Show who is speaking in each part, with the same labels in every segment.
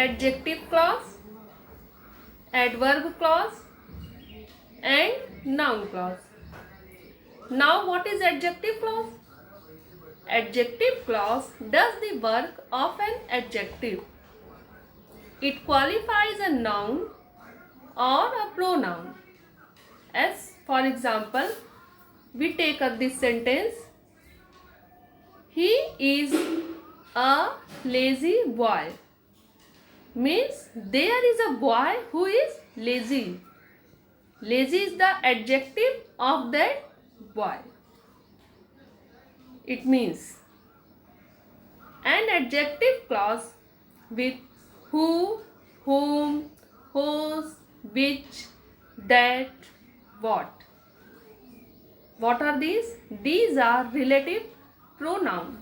Speaker 1: adjective clause, adverb clause and noun clause. Now what is adjective clause? Adjective clause does the work of an adjective. It qualifies a noun or a pronoun. As for example, we take up this sentence: he is a lazy boy. Means there is a boy who is lazy. Lazy is the adjective of that boy. It means an adjective clause with who, whom, whose, which, that, what. What are these? These are relative pronoun.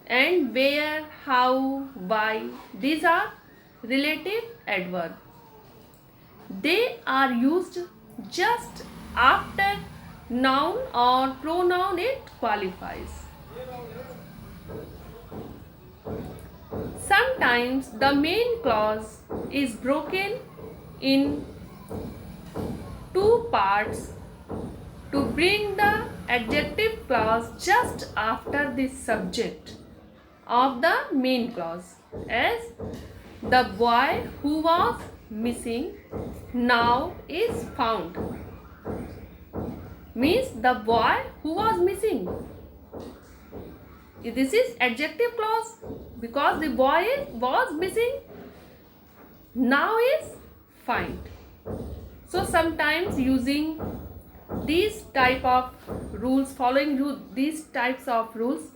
Speaker 1: And where, how, why, these are relative adverb. They are used just after noun or pronoun it qualifies. Sometimes the main clause is broken in two parts to bring the adjective clause just after the subject of the main clause. As the boy who was missing now is found. Means the boy who was missing. This is adjective clause because the boy was missing, now is found. So sometimes using these type of rules, following these types of rules,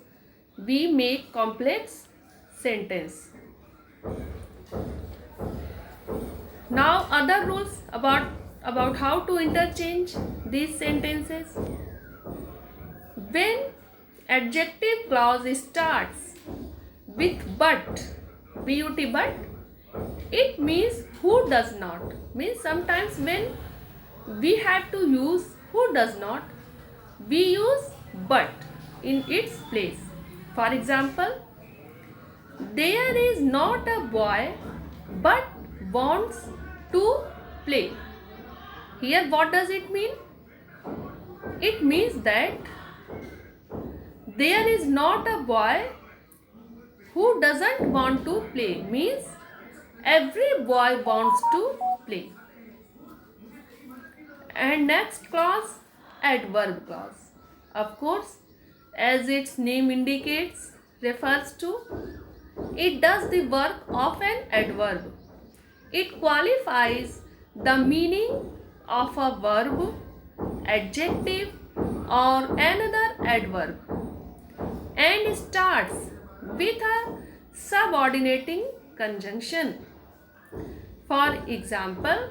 Speaker 1: we make complex sentence. Now other rules about how to interchange these sentences. When adjective clause starts with but, but, it means who does not. Means sometimes when we have to use who does not, we use but in its place. For example, there is not a boy but wants to play. Here what does it mean? It means that there is not a boy who doesn't want to play. Means every boy wants to play. And next clause, adverb clause. Of course, as its name indicates, refers to, it does the work of an adverb. It qualifies the meaning of a verb, adjective or another adverb and starts with a subordinating conjunction. For example,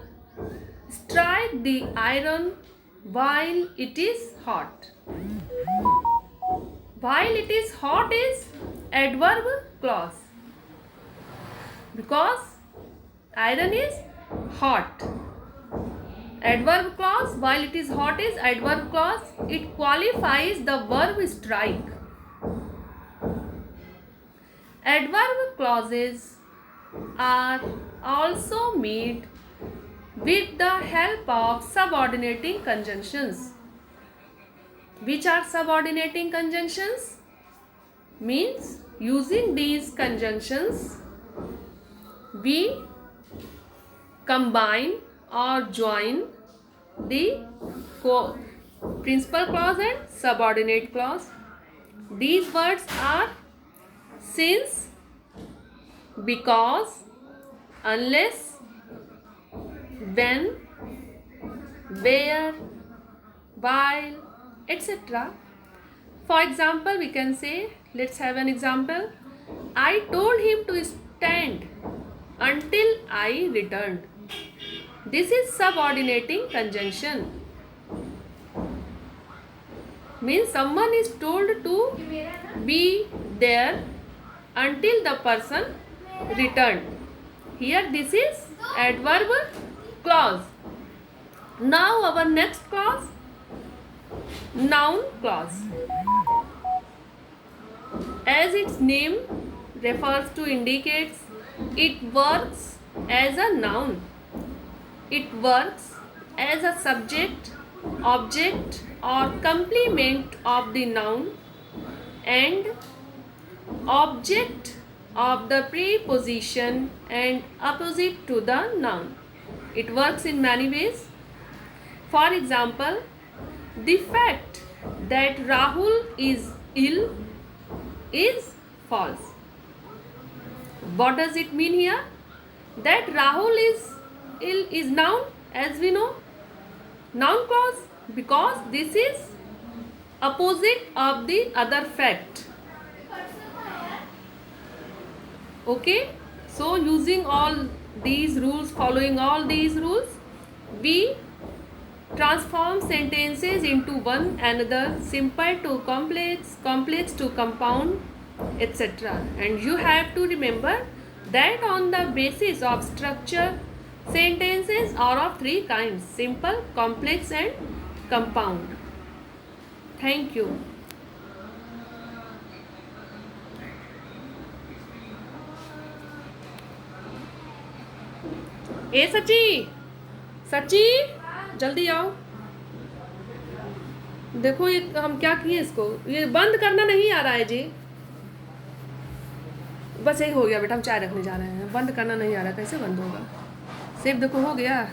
Speaker 1: strike the iron while it is hot. While it is hot is adverb clause because iron is hot. Adverb clause, while it is hot is adverb clause. It qualifies the verb strike. Adverb clauses are also made with the help of subordinating conjunctions. Which are subordinating conjunctions? Means using these conjunctions we combine or join the principal clause and subordinate clause. These words are since, because, unless, when, where, while, etc. For example, we can say, let's have an example. I told him to stand until I returned. This is subordinating conjunction. Means someone is told to be there until the person returned. Here this is adverb clause. Now our next clause, noun clause. As its name refers to indicates, It works as a noun. It works as a subject, object or complement of the noun and object of the preposition and opposite to the noun. It works in many ways. For example, the fact that Rahul is ill is false. What does it mean here? That Rahul is ill is noun, as we know, noun clause, because this is opposite of the other fact. Okay, so using all these rules, following all these rules, we transform sentences into one another, simple to complex, complex to compound, etc. And you have to remember that on the basis of structure, sentences are of three kinds: simple, complex and compound. Thank you. ए सची, सची जल्दी आओ। देखो ये हम क्या किए, इसको ये बंद करना नहीं आ रहा है जी। बस यही हो गया बेटा, हम चाय रखने जा रहे हैं, बंद करना नहीं आ रहा, कैसे बंद होगा? सेब देखो हो गया।